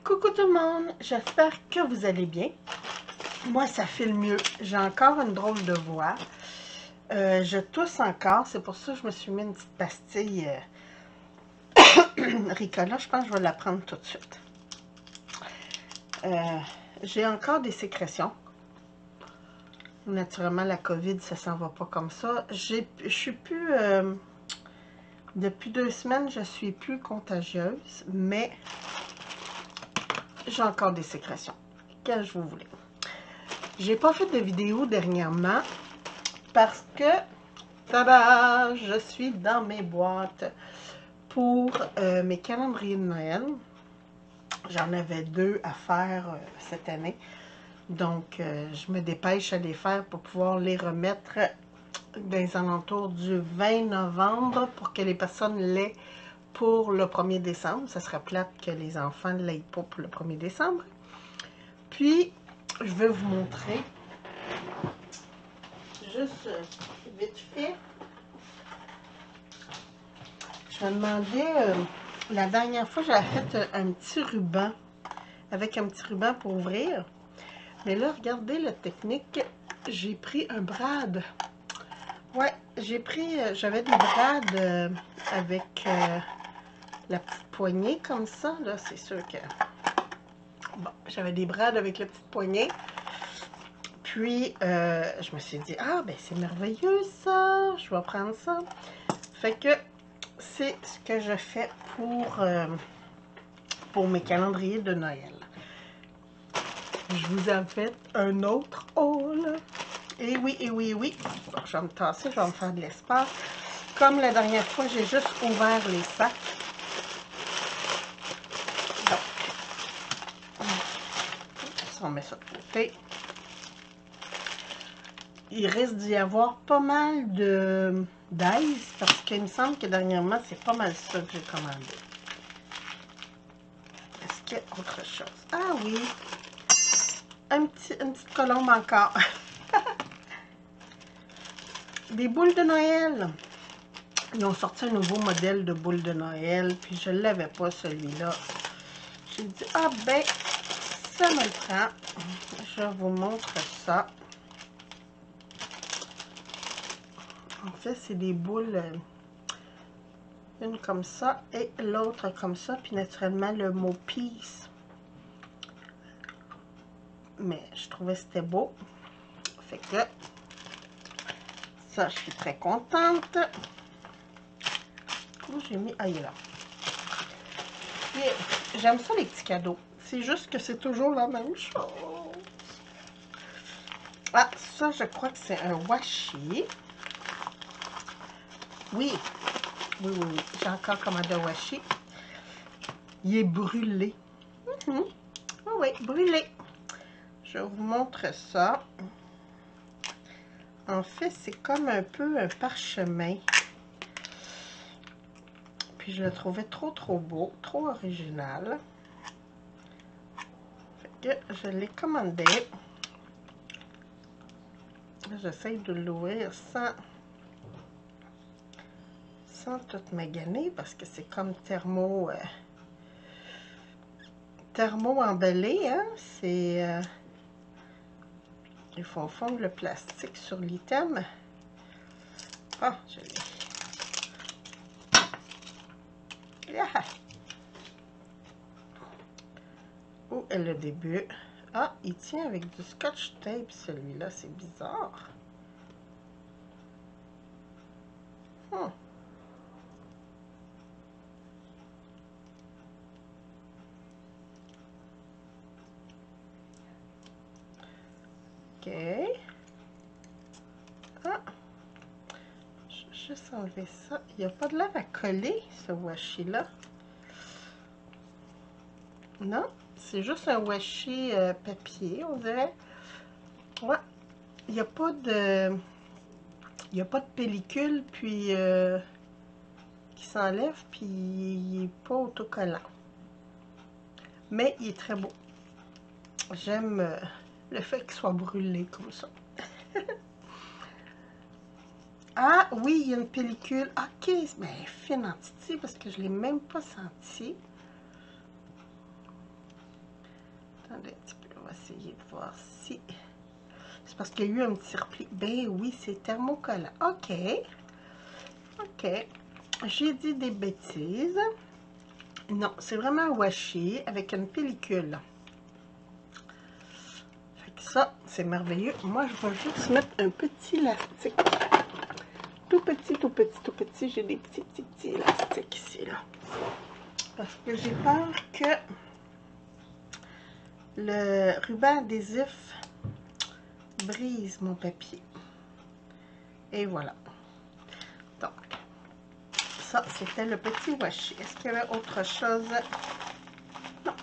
Coucou tout le monde, j'espère que vous allez bien. Moi, ça file mieux. J'ai encore une drôle de voix. Je tousse encore, c'est pour ça que je me suis mis une petite pastille Ricola. Je pense que je vais la prendre tout de suite. J'ai encore des sécrétions. Naturellement, la COVID, ça s'en va pas comme ça. Je suis plus... depuis 2 semaines, je suis plus contagieuse, mais j'ai encore des sécrétions. Quelles je vous voulais. J'ai pas fait de vidéo dernièrement parce que, tada, je suis dans mes boîtes pour mes calendriers de Noël. J'en avais 2 à faire cette année. Donc, je me dépêche à les faire pour pouvoir les remettre dans les alentours du 20 novembre pour que les personnes l'aient pour le 1er décembre. Ça serait plate que les enfants ne l'aient pas pour le 1er décembre. Puis, je vais vous montrer juste vite fait. Je me demandais, la dernière fois, j'avais fait un petit ruban, avec un petit ruban pour ouvrir. Mais là, regardez la technique. J'ai pris un brad. Ouais, j'avais des brads avec la petite poignée comme ça. Là, c'est sûr que... Bon, j'avais des brads avec la petite poignée. Puis, je me suis dit, ah, ben c'est merveilleux ça. Je vais prendre ça. Fait que c'est ce que je fais pour mes calendriers de Noël. Je vous ai fait un autre haul. Et oui, et oui, et oui. Bon, je vais me tasser, je vais me faire de l'espace. Comme la dernière fois, j'ai juste ouvert les sacs. Donc, on met ça de côté. Il risque d'y avoir pas mal d'ice parce qu'il me semble que dernièrement, c'est pas mal ça que j'ai commandé. Est-ce qu'il y a autre chose? Ah oui! Une petite colombe encore. Des boules de Noël. Ils ont sorti un nouveau modèle de boules de Noël, puis je ne l'avais pas celui-là. J'ai dit, ah ben, ça me le prend. Je vous montre ça. En fait, c'est des boules, une comme ça et l'autre comme ça, puis naturellement le mot peace. Mais je trouvais que c'était beau. Fait que ça, je suis très contente. Où j'ai mis? Ah, il est là. J'aime ça les petits cadeaux. C'est juste que c'est toujours la même chose. Ah, ça, je crois que c'est un washi. Oui. Oui, oui, oui. J'ai encore commandé un washi. Il est brûlé. Oui, oui, brûlé. Je vous montre ça. En fait, c'est comme un peu un parchemin. Puis je le trouvais trop beau, trop original. Fait que je l'ai commandé. J'essaie de l'ouvrir sans tout maganer parce que c'est comme thermo emballé, hein. C'est il faut fondre le plastique sur l'item. Ah, je l'ai. Ah. Où est le début? Ah, il tient avec du scotch tape, celui-là. C'est bizarre. OK. Ah. Je vais juste enlever ça. Il n'y a pas de l'air à coller, ce washi-là. Non, c'est juste un washi papier, on dirait. Ouais. Il n'y a pas de... Il n'y a pas de pellicule, puis qui s'enlève, puis il n'est pas autocollant. Mais il est très beau. J'aime le fait qu'il soit brûlé comme ça. Ah oui, il y a une pellicule. Ok, mais fine en titi parce que je ne l'ai même pas senti. Attendez un petit peu, on va essayer de voir si... C'est parce qu'il y a eu un petit repli. Ben oui, c'est thermocollant. OK. OK. J'ai dit des bêtises. Non, c'est vraiment washi avec une pellicule. Fait que ça, c'est merveilleux. Moi, je vais juste mettre un petit élastique. Tout petit, tout petit, tout petit. J'ai des petits élastiques ici, là. Parce que j'ai peur que le ruban adhésif brise mon papier. Et voilà. Donc, ça, c'était le petit washi. Est-ce qu'il y avait autre chose? Non.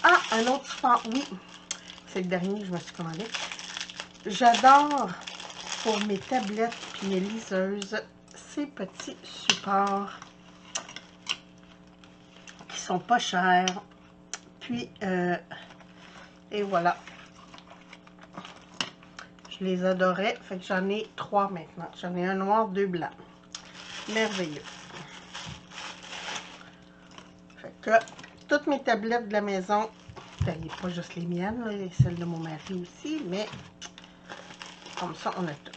Ah, un autre support. Oui, c'est le dernier que je me suis commandé. J'adore pour mes tablettes puis mes liseuses ces petits supports qui sont pas chers. Puis, et voilà. Je les adorais. Fait que j'en ai 3 maintenant. J'en ai un noir, 2 blancs. Merveilleux. Fait que toutes mes tablettes de la maison, ben, pas juste les miennes, là, et celles de mon mari aussi, mais comme ça, on a tout.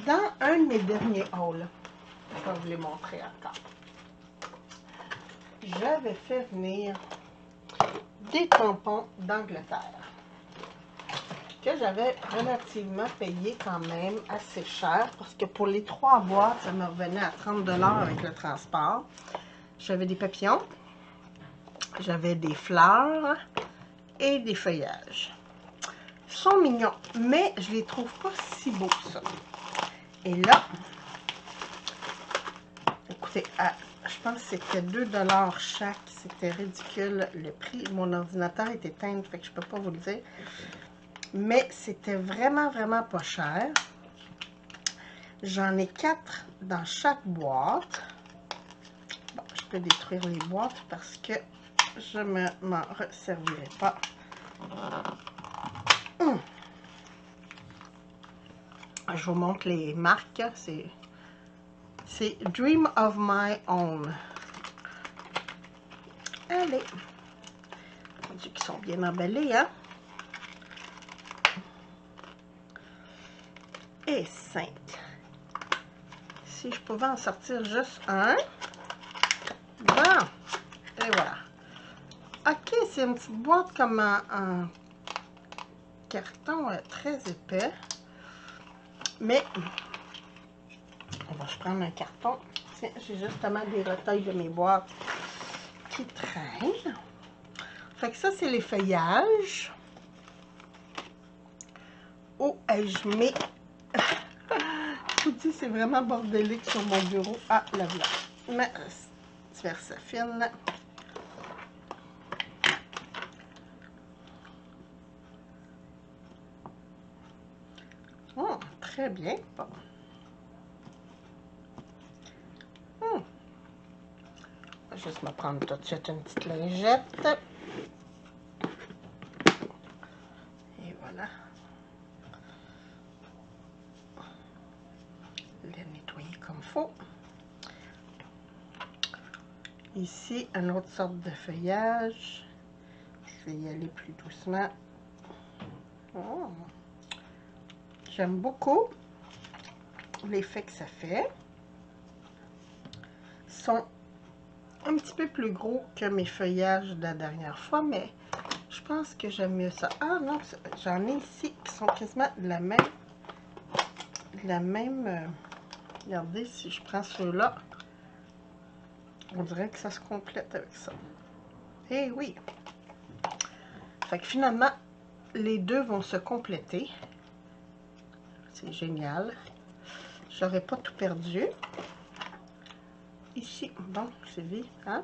Dans un de mes derniers hauls, je vais vous les montrer encore. J'avais fait venir des tampons d'Angleterre que j'avais relativement payé quand même assez cher parce que pour les 3 boîtes, ça me revenait à 30 $ avec le transport. J'avais des papillons, j'avais des fleurs et des feuillages. Ils sont mignons, mais je les trouve pas si beaux que ça. Et là, écoutez, je pense que c'était 2 $ chaque. C'était ridicule le prix. Mon ordinateur est éteint, fait que je peux pas vous le dire. Mais c'était vraiment, vraiment pas cher. J'en ai 4 dans chaque boîte. Bon, je peux détruire les boîtes parce que je ne m'en resservirai pas. Je vous montre les marques. C'est Dream of My Own. Allez. On dit qu'ils sont bien emballés, hein? Et 5. Si je pouvais en sortir juste un. Bon. Et voilà. OK, c'est une petite boîte comme en carton très épais. Mais, on va prendre un carton. J'ai justement des retails de mes boîtes qui traînent. Fait que ça, c'est les feuillages. Oh, je mets... Je vous dis, c'est vraiment bordélique sur mon bureau. Ah, la voilà. Mais, Versafine. Oh, très bien. Bon. Je vais juste me prendre tout de suite une petite lingette. Et voilà. Les nettoyer comme il faut. Ici, une autre sorte de feuillage. Je vais y aller plus doucement. Oh. J'aime beaucoup l'effet que ça fait. Ils sont un petit peu plus gros que mes feuillages de la dernière fois, mais je pense que j'aime mieux ça. Ah non, j'en ai ici qui sont quasiment de la même, regardez, si je prends ceux-là, on dirait que ça se complète avec ça. Eh oui! Fait que finalement, les deux vont se compléter. C'est génial. J'aurais pas tout perdu. Ici, bon, c'est vide, hein?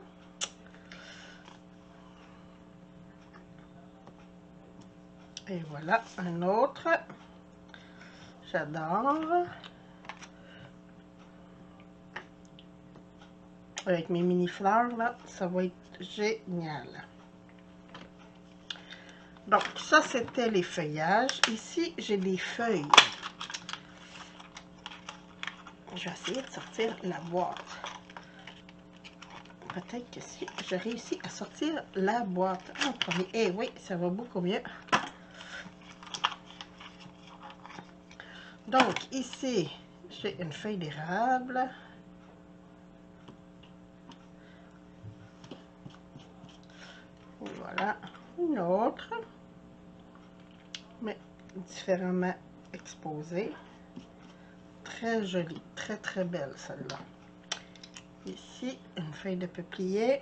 Et voilà, un autre. J'adore. Avec mes mini fleurs, là, ça va être génial. Donc, ça, c'était les feuillages. Ici, j'ai des feuilles. Je vais essayer de sortir la boîte. peut-être que si je réussis à sortir la boîte en premier. Eh oui, ça va beaucoup mieux. Donc, ici, j'ai une feuille d'érable. Voilà, une autre, mais différemment exposée. Très jolie, très très belle celle-là. Ici, une feuille de peuplier.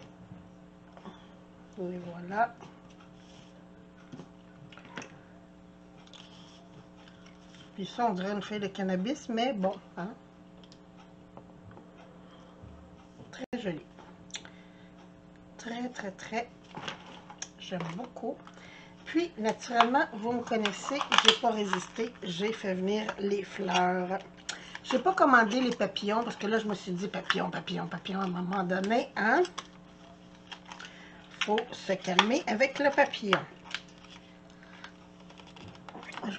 Et voilà. Puis ça, on dirait une feuille de cannabis, mais bon, hein. Très jolie. Très, très, très. J'aime beaucoup. Puis, naturellement, vous me connaissez, j'ai pas résisté. J'ai fait venir les fleurs. J'ai pas commandé les papillons, parce que là, je me suis dit papillon, papillon, papillon à un moment donné, hein. Faut se calmer avec le papillon.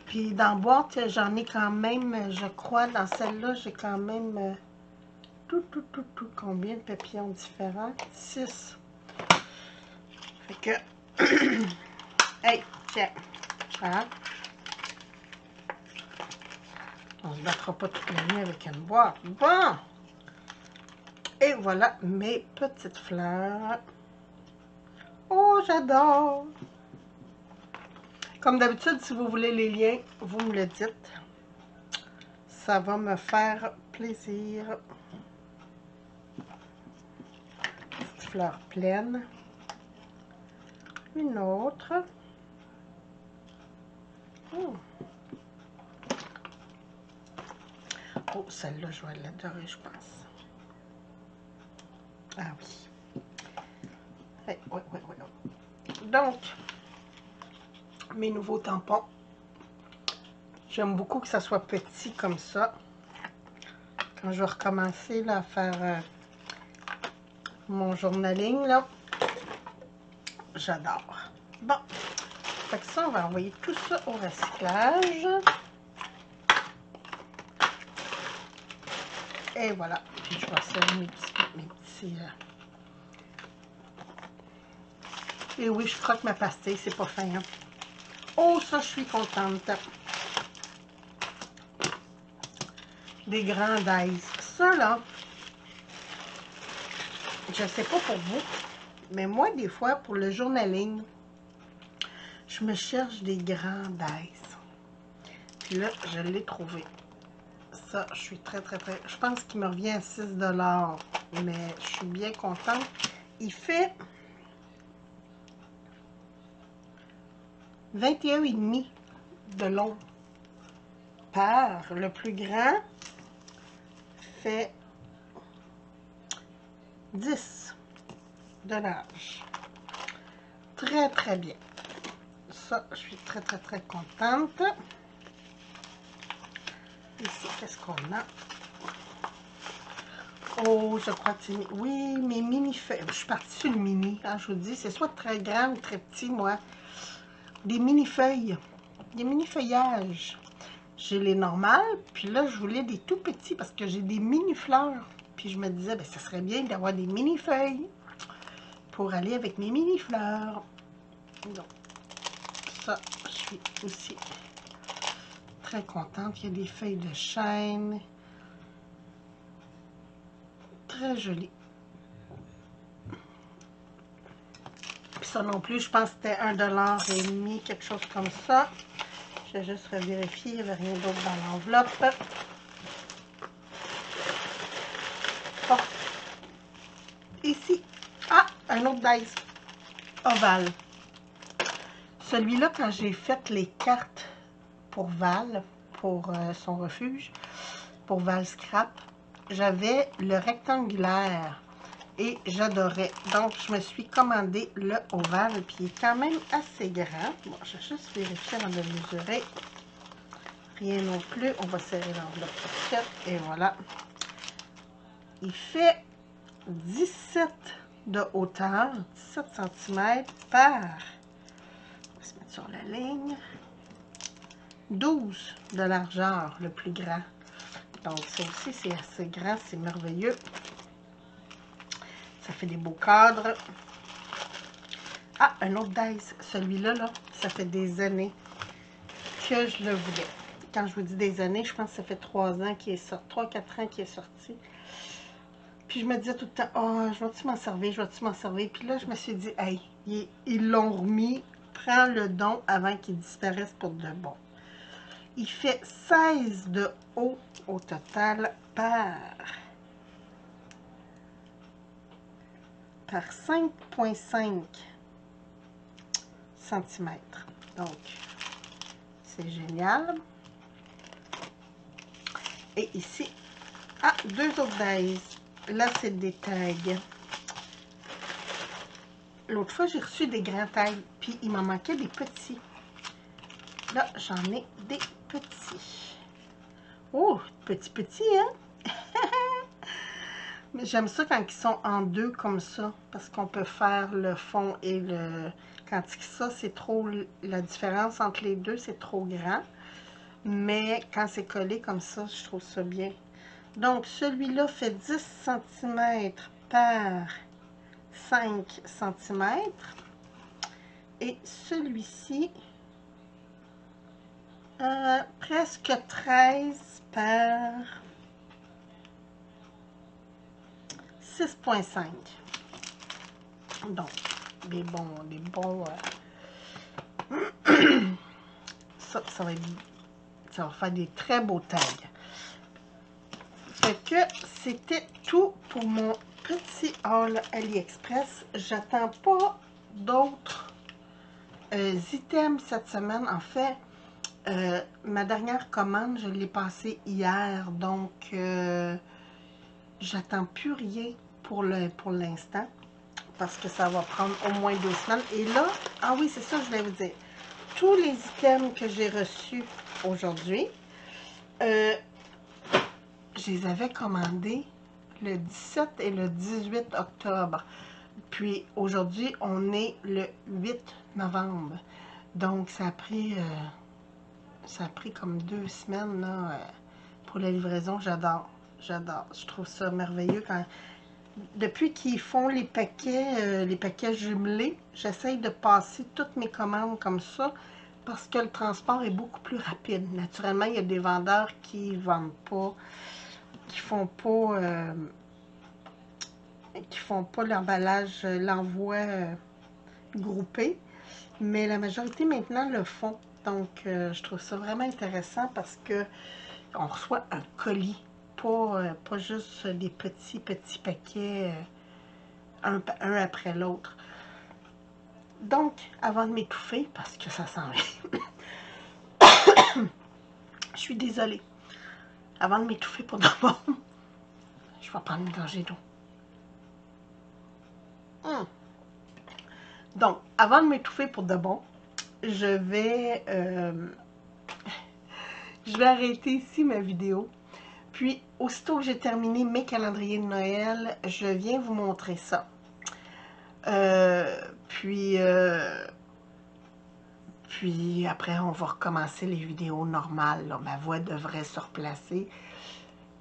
Puis dans la boîte, j'en ai quand même, je crois, dans celle-là, j'ai quand même combien de papillons différents? 6. Fait que, hey, tiens, hein? On se battra pas toute la nuit avec une boîte. Bon! Et voilà mes petites fleurs. Oh, j'adore! Comme d'habitude, si vous voulez les liens, vous me le dites. Ça va me faire plaisir. Petite fleur pleine. Une autre. Oh, celle-là, je vais l'adorer, je pense. Ah oui. Hey, oui. Donc, mes nouveaux tampons. J'aime beaucoup que ça soit petit comme ça. Quand je vais recommencer là, à faire mon journaling, là, j'adore. Bon, fait que ça, on va envoyer tout ça au recyclage. Et voilà. Puis je vais serrer mes petits Et oui, je croque ma pastille, c'est pas fin, hein? Oh, ça, je suis contente. Des grands dice. Ça, là, je sais pas pour vous, mais moi, des fois, pour le journaling, je me cherche des grands dice. Puis là, je l'ai trouvé. Ça, je suis très, très, très... Je pense qu'il me revient à 6 $, mais je suis bien contente. Il fait 21,5 de long par le plus grand fait 10 de large. Très, très bien. Ça, je suis très, très, très contente. Ici, qu'est-ce qu'on a? Oh, je crois que c'est... Oui, mes mini-feuilles. Je suis partie sur le mini. Hein, je vous dis, c'est soit très grand ou très petit, moi. Des mini-feuilles. Des mini-feuillages. J'ai les normales, puis là, je voulais des tout petits parce que j'ai des mini-fleurs. Puis je me disais, ben, ça serait bien d'avoir des mini-feuilles pour aller avec mes mini-fleurs. Donc, ça, je suis aussi très contente. Il y a des feuilles de chêne. Très joli. Puis ça non plus, je pense que c'était 1 $, quelque chose comme ça. Je vais juste revérifier, il n'y avait rien d'autre dans l'enveloppe. Bon. Ici, un autre dice ovale. Celui-là, quand j'ai fait les cartes pour Val, pour son refuge, pour Val Scrap, j'avais le rectangulaire et j'adorais. Donc, je me suis commandé le ovale, puis il est quand même assez grand. Bon, je vais juste vérifier avant de le mesurer. Rien non plus. On va serrer l'enveloppe et voilà. Il fait 17 de hauteur, 17 cm par, on va se mettre sur la ligne, 12 de largeur, le plus grand. Donc, ça aussi, c'est assez grand, c'est merveilleux. Ça fait des beaux cadres. Ah, un autre Dice. Celui-là, là, ça fait des années que je le voulais. Quand je vous dis des années, je pense que ça fait 3 ans qu'il est sorti, 3-4 ans qu'il est sorti. Puis je me disais tout le temps, oh, je vais-tu m'en servir, je vais-tu m'en servir. Puis là, je me suis dit, hey, ils l'ont remis, prends le don avant qu'il disparaisse pour de bon. Il fait 16 de haut au total par 5,5 cm. Donc, c'est génial. Et ici, ah, 2 autres dies. Là, c'est des tags. L'autre fois, j'ai reçu des grands tags, puis il m'en manquait des petits. Là, j'en ai des petits. Oh, petits, hein? Mais j'aime ça quand ils sont en deux comme ça, parce qu'on peut faire le fond et le... Quand ça, c'est trop... La différence entre les deux, c'est trop grand. Mais quand c'est collé comme ça, je trouve ça bien. Donc, celui-là fait 10 cm par 5 cm. Et celui-ci, presque 13 par 6,5. Donc, des bons ça va faire des très beaux tags. Fait que c'était tout pour mon petit haul AliExpress. J'attends pas d'autres items cette semaine. En fait, ma dernière commande, je l'ai passée hier. Donc, j'attends plus rien pour l'instant. Parce que ça va prendre au moins 2 semaines. Et là, ah oui, c'est ça que je voulais vous dire. Tous les items que j'ai reçus aujourd'hui, je les avais commandés le 17 et le 18 octobre. Puis aujourd'hui, on est le 8 novembre. Donc, ça a pris comme 2 semaines là, pour la livraison. J'adore. Je trouve ça merveilleux quand... Depuis qu'ils font les paquets jumelés, j'essaye de passer toutes mes commandes comme ça parce que le transport est beaucoup plus rapide. Naturellement, il y a des vendeurs qui ne vendent pas, qui font pas l'emballage, l'envoi groupé, mais la majorité maintenant le font. Donc, je trouve ça vraiment intéressant parce que on reçoit un colis. Pas juste des petits paquets, un après l'autre. Donc, avant de m'étouffer, parce que ça sent bien, je suis désolée. Avant de m'étouffer pour de bon, je vais prendre une gorgée d'eau. Donc, avant de m'étouffer pour de bon, je vais arrêter ici ma vidéo. Puis, aussitôt que j'ai terminé mes calendriers de Noël, je viens vous montrer ça. Puis après, on va recommencer les vidéos normales. Là. Ma voix devrait se replacer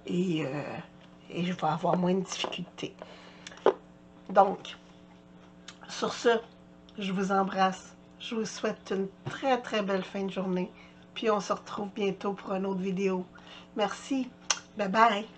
et je vais avoir moins de difficultés. Donc, sur ce, je vous embrasse. Je vous souhaite une très, très belle fin de journée. Puis on se retrouve bientôt pour une autre vidéo. Merci. Bye bye.